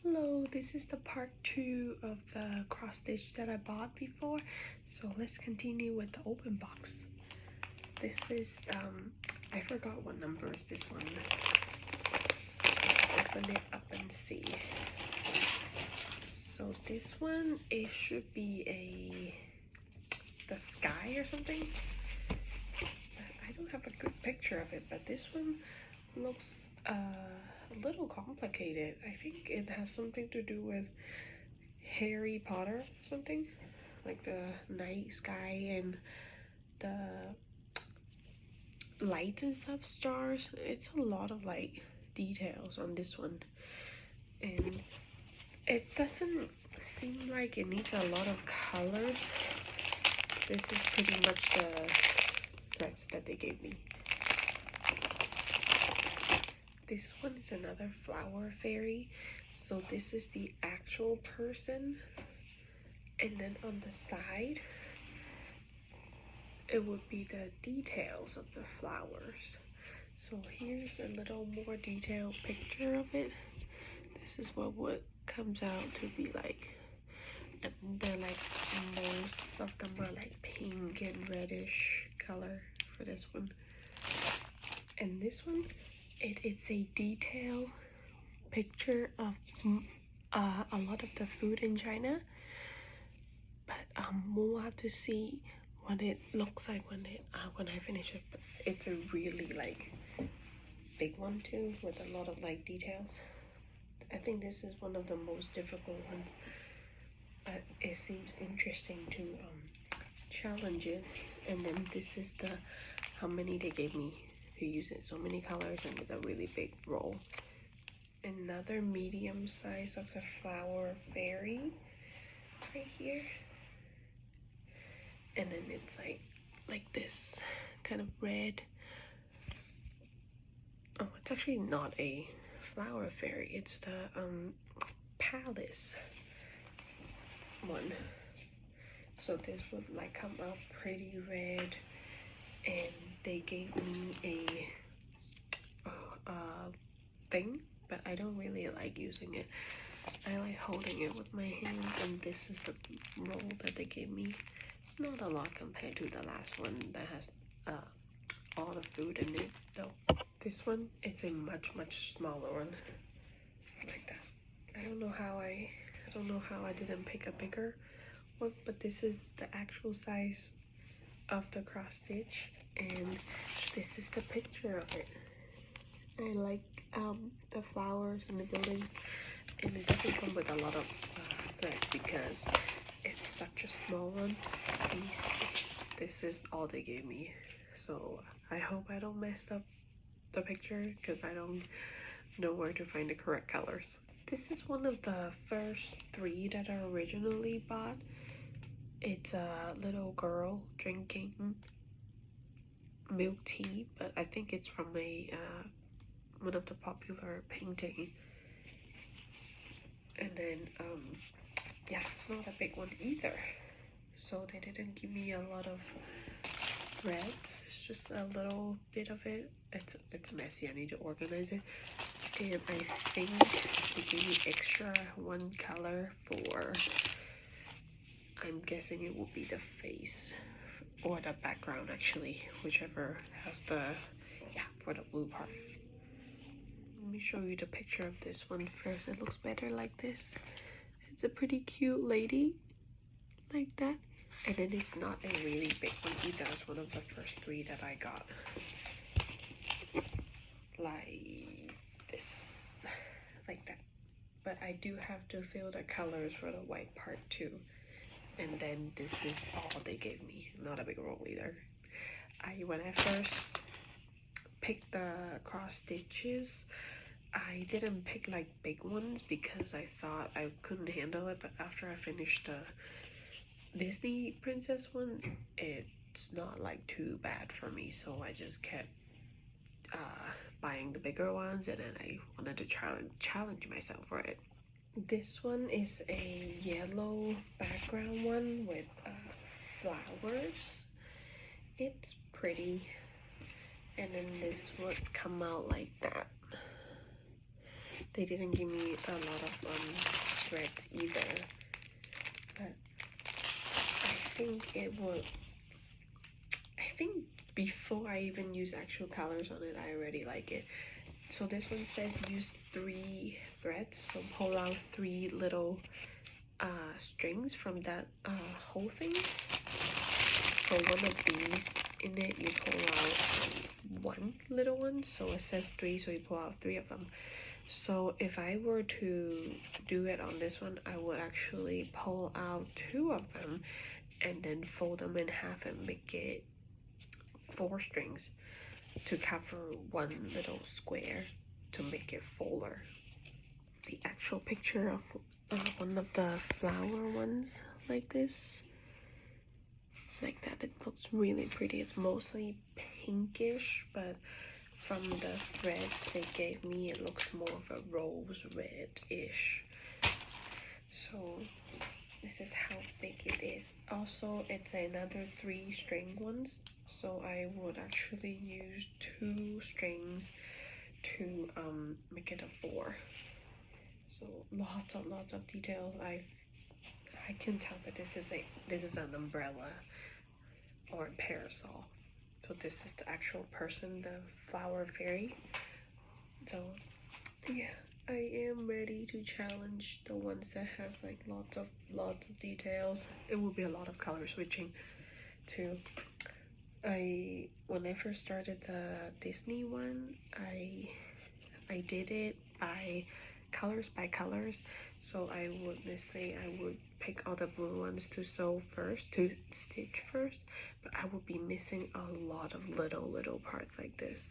Hello, this is the part 2 of the cross stitch that I bought before. So let's continue with the open box. This is, I forgot what number is this one. Let's open it up and see. So this one, it should be the sky or something. I don't have a good picture of it, but this one looks a little complicated. I think it has something to do with Harry Potter or something, like the night sky and the lights and stuff, stars. It's a lot of like details on this one, and it doesn't seem like it needs a lot of colors. This is pretty much the threads that they gave me. This one is another flower fairy, so this is the actual person, and then on the side it would be the details of the flowers. So here's a little more detailed picture of it. This is what comes out to be like, and they're like, most of them are like pink and reddish color for this one. And this one, it's a detailed picture of a lot of the food in China, but we'll have to see what it looks like when I finish it. But it's a really like big one too, with a lot of like details. I think this is one of the most difficult ones, but it seems interesting to challenge it. And then this is the how many they gave me to use it. So many colors, and it's a really big roll. Another medium size of the flower fairy right here, and then it's like this kind of red. Oh, it's actually not a flower fairy, it's the palace one. So this would like come out pretty red, and they gave me a thing, but I don't really like using it. I like holding it with my hands, and this is the roll that they gave me. It's not a lot compared to the last one that has all the food in it though. This one, it's a much smaller one, like that. I don't know how I didn't pick a bigger one, but this is the actual size of the cross stitch, and this is the picture of it. I like the flowers and the buildings, and it doesn't come with a lot of thread because it's such a small one piece. This is all they gave me, so I hope I don't mess up the picture because I don't know where to find the correct colors. This is one of the first 3 that I originally bought. It's a little girl drinking milk tea, but I think it's from a one of the popular painting. And then yeah, it's not a big one either, so they didn't give me a lot of threads. It's just a little bit of it. It's messy, I need to organize it. And I think they gave me extra one color for, I'm guessing it will be the face or the background, actually, whichever has the, yeah, for the blue part. Let me show you the picture of this one first. It looks better like this. It's a pretty cute lady like that, and then it's not a really big one either. It's one of the first 3 that I got, like this, like that. But I do have to fill the colors for the white part too. And then this is all they gave me. Not a big roll either. When I first picked the cross stitches, I didn't pick like big ones because I thought I couldn't handle it, but after I finished the Disney princess one, it's not like too bad for me, so I just kept buying the bigger ones, and then I wanted to challenge myself for it. This one is a yellow background one with flowers. It's pretty, and then this would come out like that. They didn't give me a lot of threads either, but I think before I even use actual colors on it, I already like it. So this one says use 3 threads, so pull out 3 little strings from that whole thing. For one of these in it, you pull out 1 little one, so it says 3, so you pull out 3 of them. So if I were to do it on this one, I would actually pull out 2 of them and then fold them in half and make it 4 strings to cover 1 little square to make it fuller. The actual picture of one of the flower ones like this, like that, it looks really pretty. It's mostly pinkish, but from the threads they gave me, it looks more of a rose red-ish. So this is how big it is. Also, it's another 3 string ones, so I would actually use 2 strings to make it a 4. So lots of details. I can tell that this is an umbrella or a parasol. So this is the actual person, the flower fairy. So yeah, I am ready to challenge the ones that has like lots of details. It will be a lot of color switching too. When I first started the Disney one, I did it by colors. So I would pick all the blue ones to stitch first, but I would be missing a lot of little parts like this.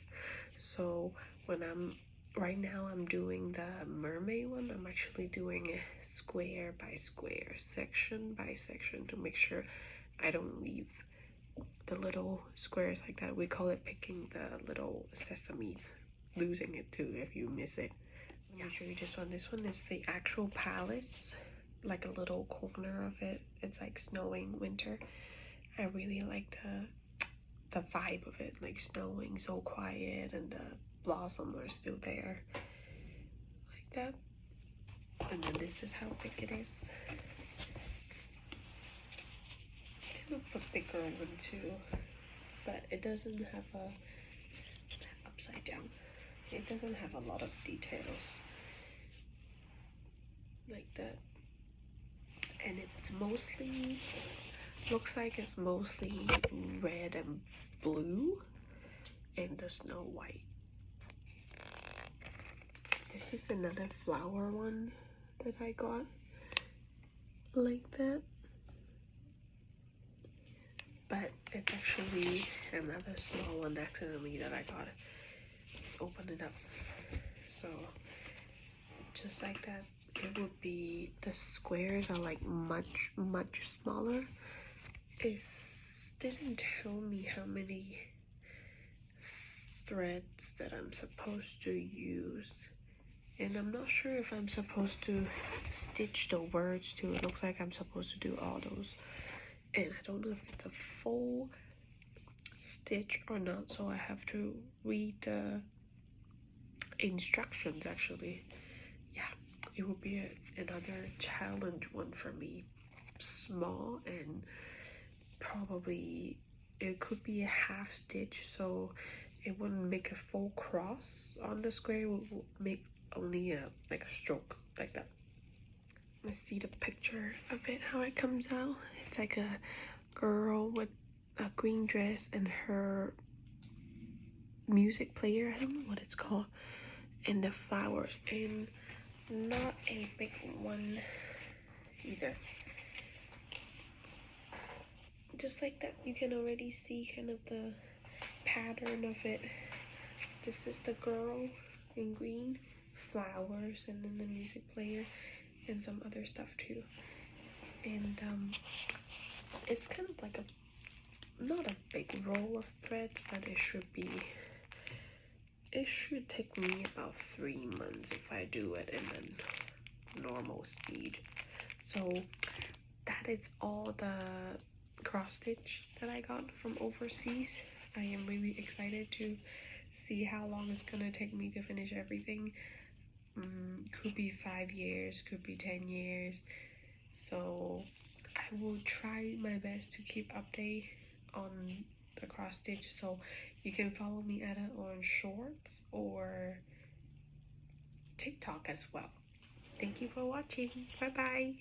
So when right now I'm doing the mermaid one, I'm actually doing square by square, section by section, to make sure I don't leave the little squares like that. We call it picking the little sesames, losing it too if you miss it. Let me show you this one. This one is the actual palace, like a little corner of it. It's like snowing winter. I really like the vibe of it, like snowing, so quiet, and the blossoms are still there, like that. And then this is how big it is. I have a bigger one too, but it doesn't have a upside down. It doesn't have a lot of details like that, and it's mostly looks like it's mostly red and blue and the Snow White. This is another flower one that I got like that, but it's actually another small one accidentally that I got. Let's open it up. So just like that, it would be, the squares are like much smaller. It didn't tell me how many threads that I'm supposed to use, and I'm not sure if I'm supposed to stitch the words too. It looks like I'm supposed to do all those, and I don't know if it's a full stitch or not, so I have to read the instructions actually. Yeah, it will be another challenge one for me. Small, and probably it could be a half stitch, so it wouldn't make a full cross on the square. It would make only like a stroke like that. Let's see the picture of it, how it comes out. It's like a girl with a green dress and her music player, I don't know what it's called, and the flowers, and not a big one either. Just like that, you can already see kind of the pattern of it. This is the girl in green, flowers, and then the music player and some other stuff too. And it's kind of like not a big roll of thread, but it should take me about 3 months if I do it in a normal speed. So that is all the cross stitch that I got from overseas. I am really excited to see how long it's gonna take me to finish everything. Could be 5 years, could be 10 years. So I will try my best to keep update on the cross stitch. So you can follow me either on Shorts or TikTok as well. Thank you for watching. Bye bye.